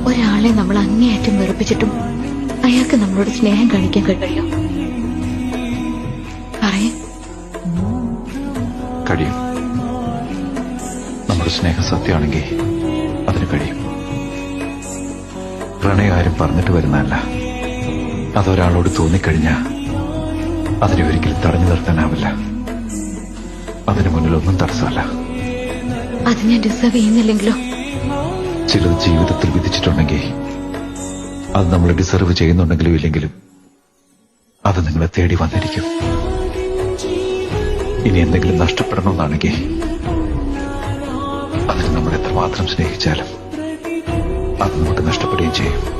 ഒരാളെ നമ്മൾ അങ്ങേയറ്റം വെറുപ്പിച്ചിട്ടും അയാൾക്ക് നമ്മളോട് സ്നേഹം കാണിക്കാൻ കഴിയോ? പറയേ. കഴിയും. നമ്മുടെ സ്നേഹം സത്യമാണെങ്കിൽ അതിന് കഴിയും. പ്രണയം ആരും പറഞ്ഞിട്ട് വരുന്നതല്ല. അതൊരാളോട് തോന്നിക്കഴിഞ്ഞാൽ അതിനെ ഒരിക്കലും തടഞ്ഞു നിർത്താനാവില്ല. അതിനു മുന്നിലൊന്നും തടസ്സമല്ല. അത് ഞാൻ ഡിസേർവ് ചെയ്യുന്നില്ലെങ്കിലോ? ചിലത് ജീവിതത്തിൽ വിധിച്ചിട്ടുണ്ടെങ്കിൽ അത് നമ്മൾ ഡിസർവ് ചെയ്യുന്നുണ്ടെങ്കിലും ഇല്ലെങ്കിലും അത് നിങ്ങളെ തേടി വന്നിരിക്കും. ഇനി എന്തെങ്കിലും നഷ്ടപ്പെടണമെന്നാണെങ്കിൽ അതിന് നമ്മൾ എത്രമാത്രം സ്നേഹിച്ചാലും അത് നമുക്ക് നഷ്ടപ്പെടുകയും ചെയ്യും.